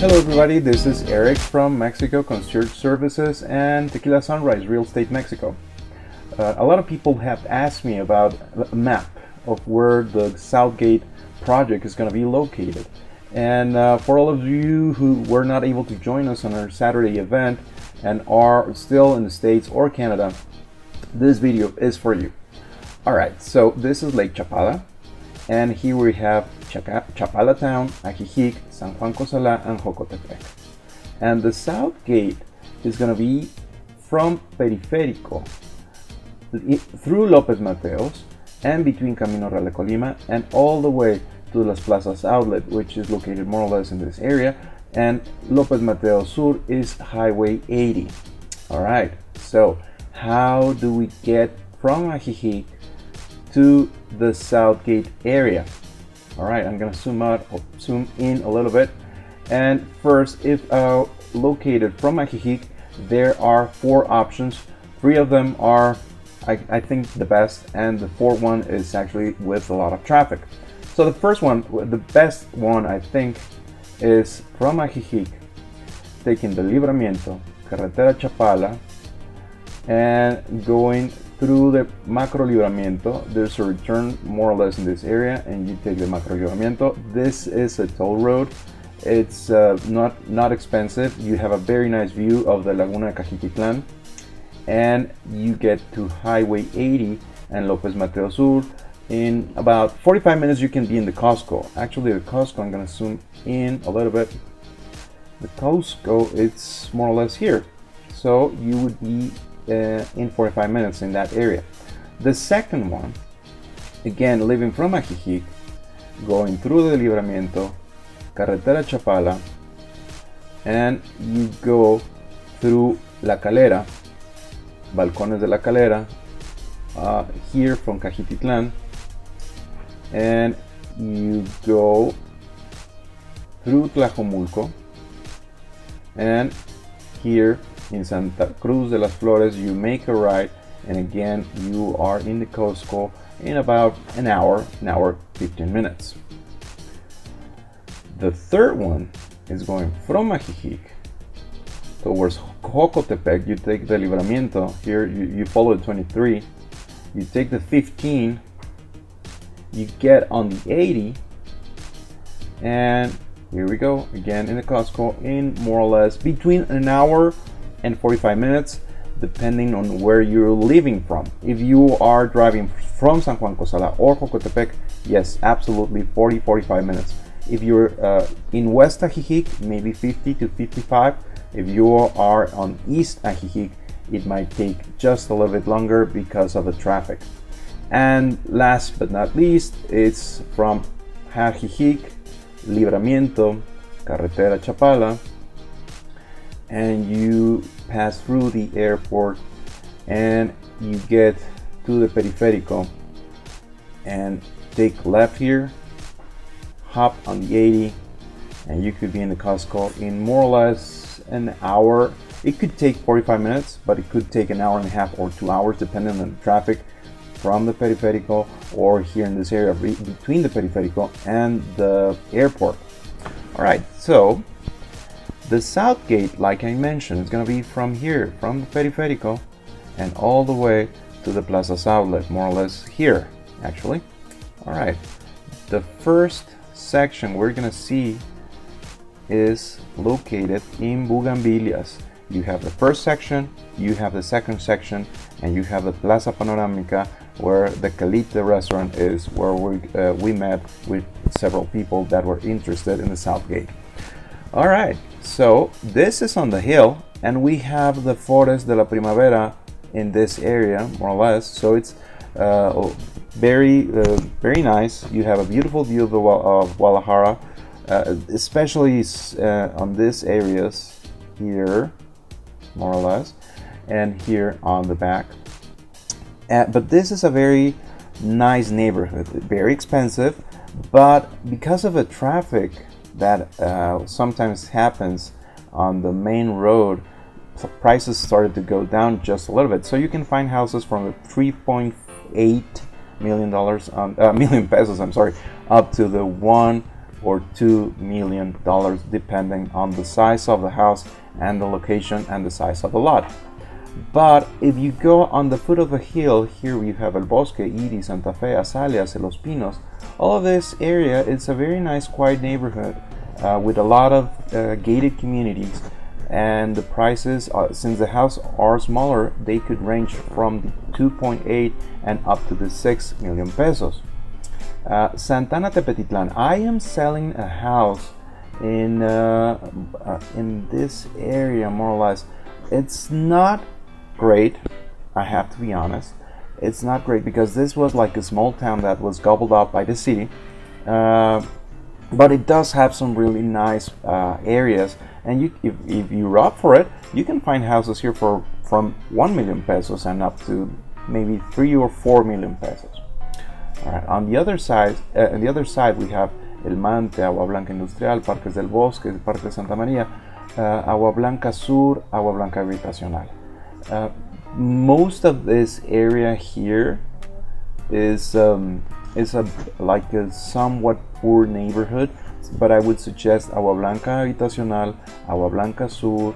Hello everybody, this is Eric from MexiGo Concierge Services and Tequila Sunrise Real Estate Mexico. A lot of people have asked me about a map of where the Southgate project is going to be located. And for all of you who were not able to join us on our Saturday event and are still in the States or Canada, this video is for you. Alright, so this is Lake Chapala, and here we have Chapala Town, Ajijic, San Juan Cosala, and Jocotepec. And the South Gate is going to be from Periférico through López Mateos and between Camino Real de Colima and all the way to Las Plazas Outlet, which is located more or less in this area. And López Mateos Sur is Highway 80. Alright, so how do we get from Ajijic to the Southgate area? Alright, I'm gonna zoom in a little bit. And first, if located from Ajijic, there are 4 options. 3 of them are, I think, the best, and the 4th one is actually with a lot of traffic. So the first one, the best one, I think, is from Ajijic, taking the Libramiento, Carretera Chapala, and going through the Macro Libramiento. There's a return more or less in this area, and you take the Macro Libramiento. This is a toll road. It's not expensive. You have a very nice view of the Laguna de Cajititlan, and you get to Highway 80 and López Mateos Sur. In about 45 minutes you can be in the Costco. Actually, the Costco, I'm gonna zoom in a little bit. The Costco, it's more or less here. So you would be in 45 minutes in that area. The second one, again, leaving from Ajijic, going through the Libramiento, Carretera Chapala, and you go through La Calera, Balcones de la Calera, here from Cajititlan, and you go through Tlajomulco, and here in Santa Cruz de las Flores you make a right, and again you are in the Costco in about an hour 15 minutes. The third one is going from Ajijic towards Jocotepec. You take the Libramiento here, you follow the 23, you take the 15, you get on the 80, and here we go again in the Costco in more or less between an hour and 45 minutes, depending on where you're leaving from. If you are driving from San Juan Cosala or Jocotepec, yes, absolutely 40-45 minutes. If you're in West Ajijic, maybe 50 to 55. If you are on East Ajijic, it might take just a little bit longer because of the traffic. And last but not least, it's from Ajijic, Libramiento, Carretera Chapala, and you pass through the airport and you get to the Periférico and take left here, hop on the 80, and you could be in the Costco in more or less an hour. It could take 45 minutes, but it could take an hour and a half or 2 hours depending on the traffic from the Periférico or here in this area between the Periférico and the airport. Alright, so the South Gate, like I mentioned, is going to be from here, from the Periférico, and all the way to the Plazas Outlet, more or less here, actually. Alright, the first section we're going to see is located in Bugambilias. You have the first section, you have the second section, and you have the Plaza Panorámica, where the Calite restaurant is, where we met with several people that were interested in the South Gate. Alright, so this is on the hill, and we have the Forest de la Primavera in this area, more or less. So it's very nice. You have a beautiful view of Guadalajara, especially on these areas here, more or less, and here on the back. But this is a very nice neighborhood, very expensive, but because of the traffic that sometimes happens on the main road, prices started to go down just a little bit. So you can find houses from the $3.8 million, million pesos, I'm sorry, up to the or $2 million, depending on the size of the house and the location and the size of the lot. But if you go on the foot of the hill, here we have El Bosque, Iri, Santa Fe, Azaleas, Los Pinos. All of this area is a very nice, quiet neighborhood with a lot of gated communities. And the prices, since the houses are smaller, they could range from the 2.8 and up to the 6 million pesos. Santana Tepetitlan. I am selling a house in this area, more or less. It's not great, I have to be honest. It's not great because this was like a small town that was gobbled up by the city, but it does have some really nice areas, and if you're up for it, you can find houses here from 1 million pesos and up to maybe 3 or 4 million pesos. All right. On the other side, we have El Mante, Agua Blanca Industrial, Parques del Bosque, Parque de Santa María, Agua Blanca Sur, Agua Blanca Habitacional. Most of this area here is like a somewhat poor neighborhood, but I would suggest Agua Blanca Habitacional, Agua Blanca Sur,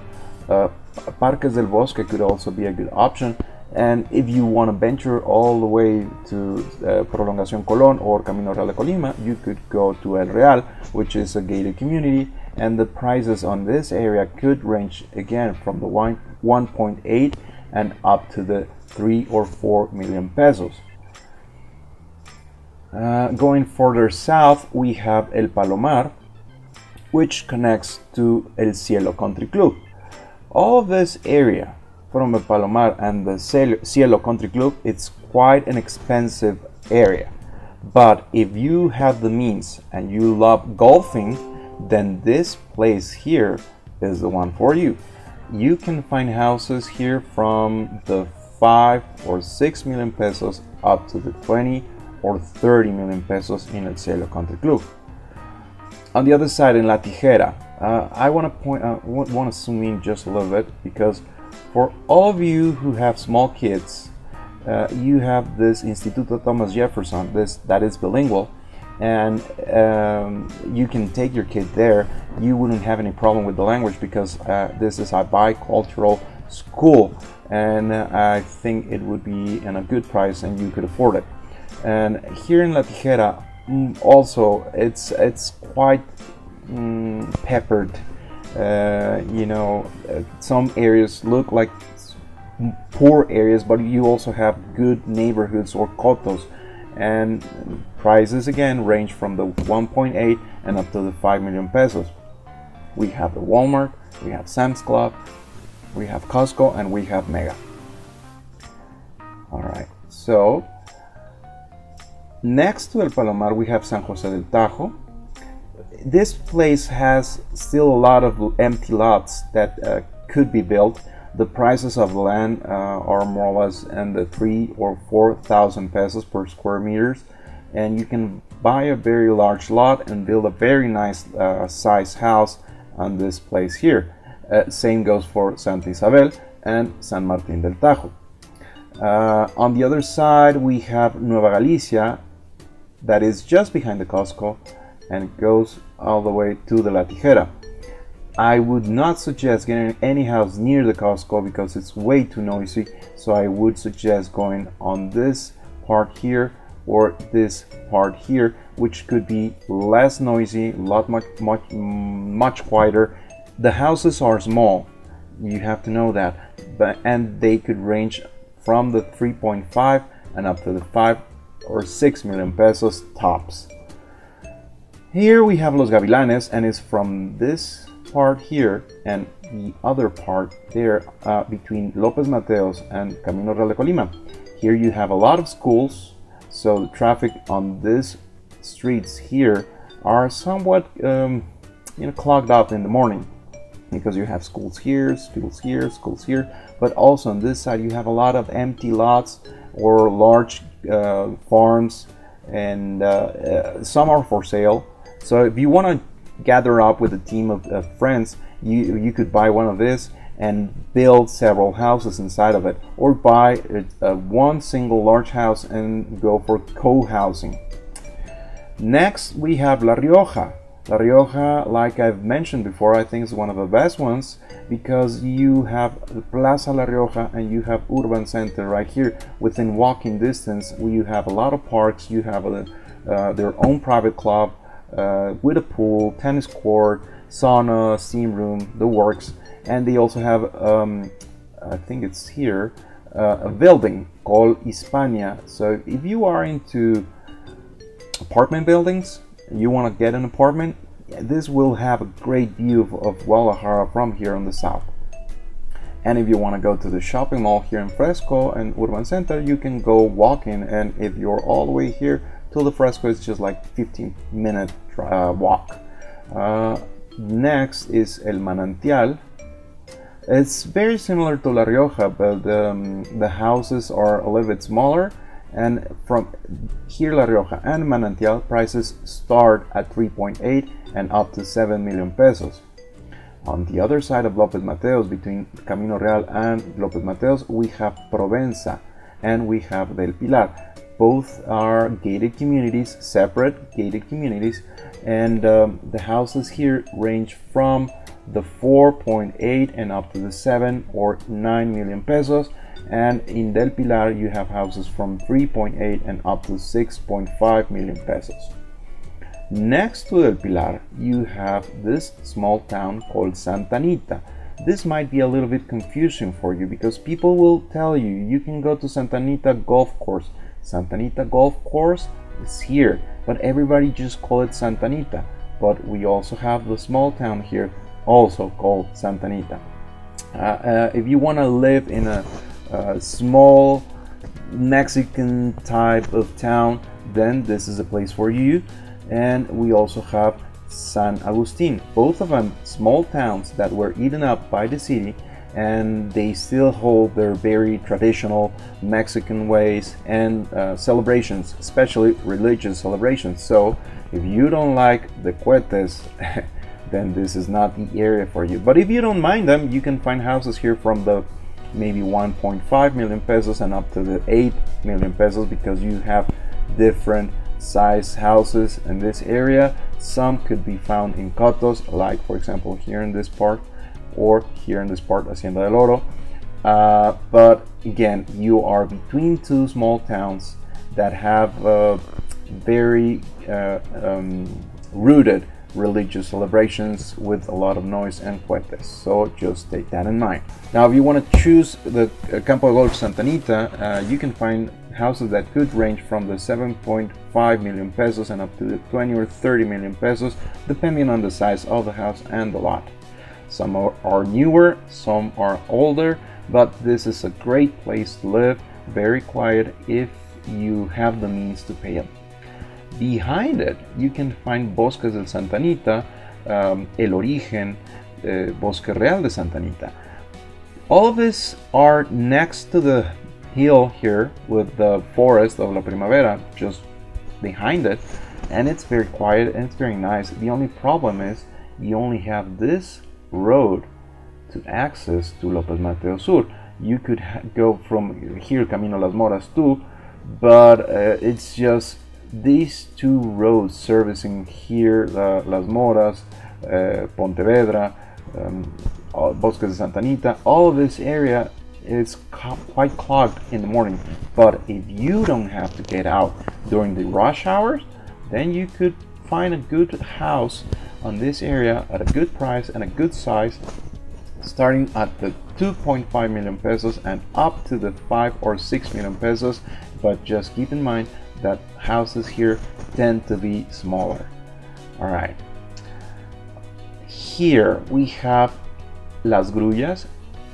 Parques del Bosque could also be a good option. And if you want to venture all the way to Prolongación Colón or Camino Real de Colima, you could go to El Real, which is a gated community, and the prices on this area could range again from the 1.8 and up to the 3 or 4 million pesos. Going further south, we have El Palomar, which connects to El Cielo Country Club. All of this area from El Palomar and the Cielo Country Club, it's quite an expensive area. But if you have the means and you love golfing, then this place here is the one for you. You can find houses here from the 5 or 6 million pesos up to the 20 or 30 million pesos in El Cielo Country Club. On the other side, in La Tijera, I want to zoom in just a little bit, because for all of you who have small kids, you have this Instituto Thomas Jefferson, that is bilingual, and you can take your kid there. You wouldn't have any problem with the language, because this is a bicultural school, and I think it would be in a good price and you could afford it. And here in La Tijera, also it's quite peppered. Some areas look like poor areas, but you also have good neighborhoods or cotos, and prices again range from the 1.8 and up to the 5 million pesos. We have the Walmart, we have Sam's Club, we have Costco, and we have Mega. All right, so next to El Palomar we have San Jose del Tajo. This place has still a lot of empty lots that could be built. The prices of land are more or less in the 3,000 or 4,000 pesos per square meters, and you can buy a very large lot and build a very nice size house on this place here. Same goes for Santa Isabel and San Martín del Tajo. On the other side we have Nueva Galicia, that is just behind the Costco, and it goes all the way to the La Tijera. I would not suggest getting any house near the Costco because it's way too noisy, so I would suggest going on this part here or this part here, which could be less noisy, much quieter. The houses are small, you have to know that, and they could range from the 3.5 and up to the 5 or 6 million pesos tops. Here we have Los Gavilanes, and it's from this part here and the other part there between López Mateos and Camino Real de Colima. Here you have a lot of schools, so the traffic on these streets here are somewhat clogged up in the morning, because you have schools here, schools here, schools here, but also on this side you have a lot of empty lots or large farms, and some are for sale. So if you want to gather up with a team of friends, you could buy one of this and build several houses inside of it, or buy one single large house and go for co-housing. Next we have La Rioja. La Rioja, like I've mentioned before, I think is one of the best ones because you have Plaza La Rioja and you have Urban Center right here within walking distance. You have a lot of parks. You have their own private club with a pool, tennis court, sauna, steam room, the works. And they also have, I think it's here, a building called Hispania. So if you are into apartment buildings, you want to get an apartment, this will have a great view of Guadalajara from here on the south. And if you want to go to the shopping mall here in Fresco and Urban Center, you can go walking, and if you're all the way here to the Fresco, it's just like 15-minute walk. Next is El Manantial. It's very similar to La Rioja, but the houses are a little bit smaller. And from here, La Rioja and Manantial prices start at 3.8 and up to 7 million pesos. On the other side of Lopez Mateos, between Camino Real and Lopez Mateos, we have Provenza and we have Del Pilar. Both are gated communities, separate gated communities, and the houses here range from the 4.8 and up to the 7 or 9 million pesos. And in Del Pilar, you have houses from 3.8 and up to 6.5 million pesos. Next to Del Pilar, you have this small town called Santa Anita. This might be a little bit confusing for you because people will tell you you can go to Santa Anita Golf Course. Santa Anita Golf Course is here, but everybody just call it Santa Anita. But we also have the small town here, also called Santa Anita. If you want to live in a small Mexican type of town, then this is a place for you. And we also have San Agustin, both of them small towns that were eaten up by the city, and they still hold their very traditional Mexican ways and celebrations, especially religious celebrations. So if you don't like the cohetes, then this is not the area for you. But if you don't mind them, you can find houses here from the maybe 1.5 million pesos and up to the 8 million pesos because you have different size houses in this area. Some could be found in cotos, like for example here in this part, or here in this part, Hacienda del Oro. But again, you are between two small towns that have very rooted religious celebrations with a lot of noise and cohetes. So just take that in mind. Now, if you want to choose the Campo de Golf Santa Anita, you can find houses that could range from the 7.5 million pesos and up to the 20 or 30 million pesos, depending on the size of the house and the lot. Some are newer, some are older, but this is a great place to live, very quiet if you have the means to pay it. Behind it, you can find Bosques de Santa Anita, El Origen, Bosque Real de Santa Anita. All of these are next to the hill here with the forest of La Primavera just behind it, and it's very quiet and it's very nice. The only problem is you only have this road to access to Lopez Mateo Sur. You could go from here, Camino Las Moras too, but it's just these two roads servicing here, Las Moras, Pontevedra, Bosques de Santa Anita. All of this area is quite clogged in the morning. But if you don't have to get out during the rush hours, then you could find a good house on this area at a good price and a good size, starting at the 2.5 million pesos and up to the 5 or 6 million pesos. But just keep in mind that houses here tend to be smaller. All right. Here we have Las Grullas,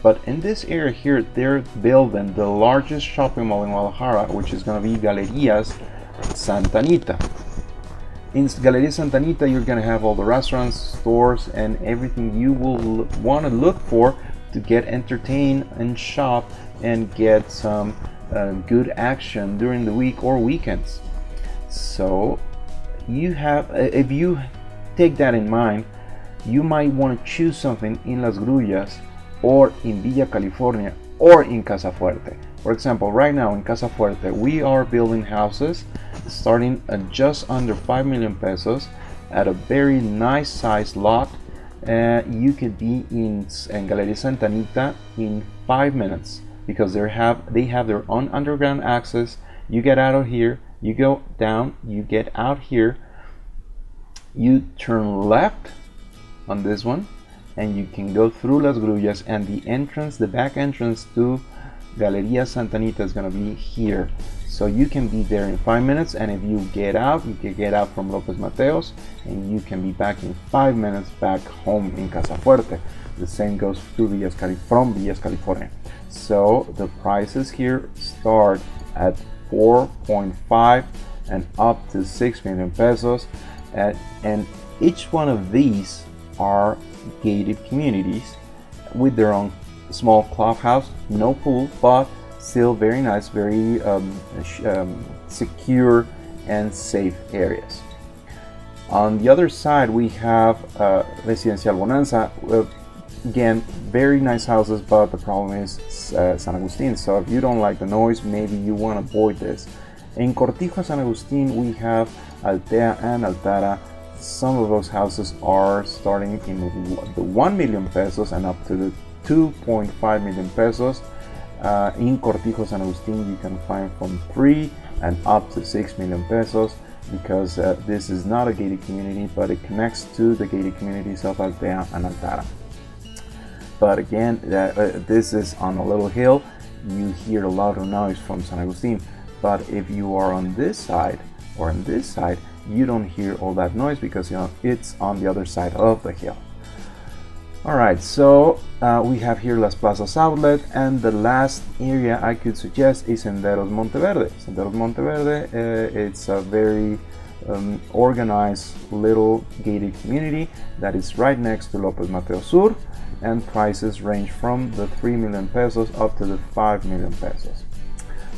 but in this area here, they're building the largest shopping mall in Guadalajara, which is going to be Galerías Santa Anita. In Galerías Santa Anita, you're going to have all the restaurants, stores, and everything you will want to look for to get entertained and shop and get some good action during the week or weekends. So you have, if you take that in mind, you might want to choose something in Las Grullas or in Villa California or in Casa Fuerte. For example, right now in Casa Fuerte we are building houses starting at just under 5 million pesos at a very nice sized lot. You could be in Galeria Santa Anita in 5 minutes because they have their own underground access. You get out of here, you go down, you get out here, you turn left on this one, and you can go through Las Grullas, and the back entrance to Galeria Santa Anita is gonna be here. So you can be there in 5 minutes, and if you get out, you can get out from Lopez Mateos, and you can be back in 5 minutes back home in Casa Fuerte. The same goes to from Villas California. So the prices here start at 4.5 and up to 6 million pesos, and each one of these are gated communities with their own small clubhouse, no pool, but still very nice, very secure and safe areas. On the other side, we have Residencial Bonanza. Again, very nice houses, but the problem is San Agustin. So if you don't like the noise, maybe you want to avoid this. In Cortijo, San Agustin, we have Altea and Altara. Some of those houses are starting in the 1 million pesos and up to the 2.5 million pesos. In Cortijo, San Agustin, you can find from 3 and up to 6 million pesos because this is not a gated community, but it connects to the gated communities of Altea and Altara. But again, this is on a little hill. You hear a lot of noise from San Agustin. But if you are on this side or on this side, you don't hear all that noise because it's on the other side of the hill. All right, so we have here Las Plazas Outlet, and the last area I could suggest is Senderos Monteverde. Senderos Monteverde, it's a very organized little gated community that is right next to Lopez Mateo Sur, and prices range from the 3 million pesos up to the 5 million pesos.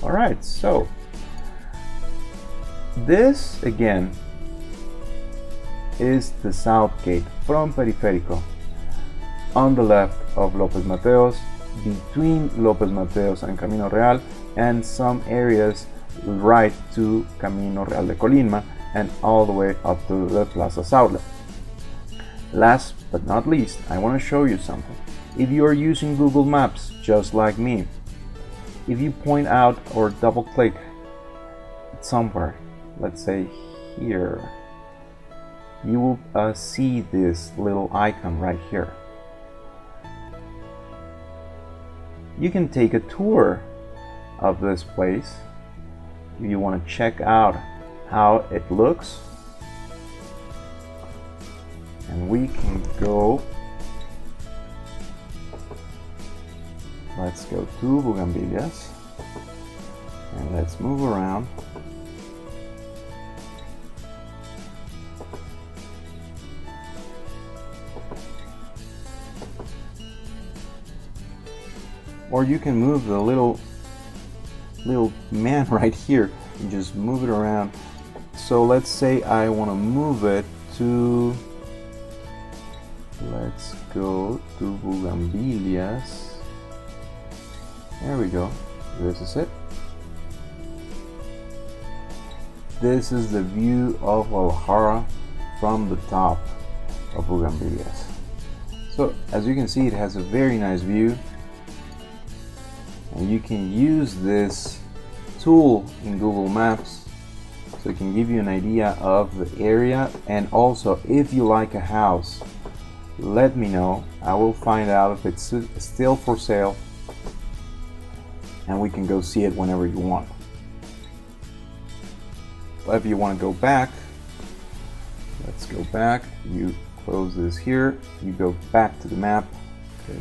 All right, so this again is the south gate from Periférico, on the left of Lopez Mateos, between Lopez Mateos and Camino Real, and some areas right to Camino Real de Colima, and all the way up to the Plaza Outlet. Last but not least, I want to show you something. If you are using Google Maps just like me, if you point out or double click somewhere, let's say here, you will see this little icon right here. You can take a tour of this place if you want to check out how it looks, and we can go. Let's go to Bugambilias and let's move around. Or you can move the little man right here and just move it around. So let's say I want to move it to, let's go to Bugambilias. There we go. This is it. This is the view of Guadalajara from the top of Bugambilias. So as you can see, it has a very nice view, and you can use this tool in Google Maps so it can give you an idea of the area. And also, if you like a house, let me know. I will find out if it's still for sale, and we can go see it whenever you want. But if you want to go back, let's go back. You close this here, you go back to the map. Okay.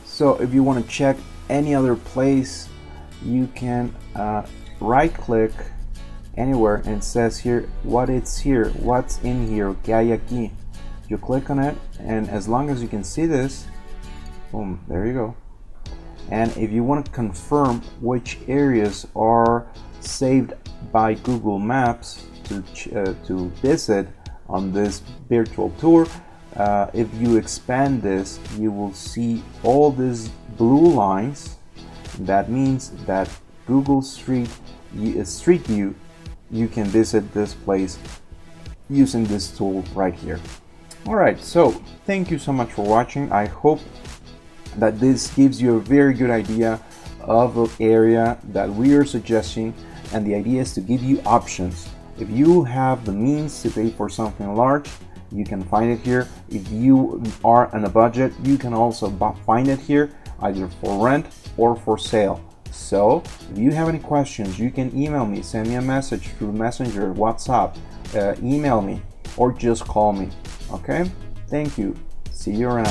So if you want to check any other place, you can right click anywhere, and it says here what it's here, what's in here, que hay aquí. You click on it, and as long as you can see this, boom, there you go. And if you want to confirm which areas are saved by Google Maps to visit on this virtual tour, if you expand this, you will see all these blue lines. That means that Google Street View, you can visit this place using this tool right here. Alright, so thank you so much for watching. I hope that this gives you a very good idea of the area that we are suggesting, and the idea is to give you options. If you have the means to pay for something large, you can find it here. If you are on a budget, you can also find it here, either for rent or for sale. So if you have any questions, you can email me, send me a message through Messenger, WhatsApp, email me, or just call me. Okay, thank you. See you around.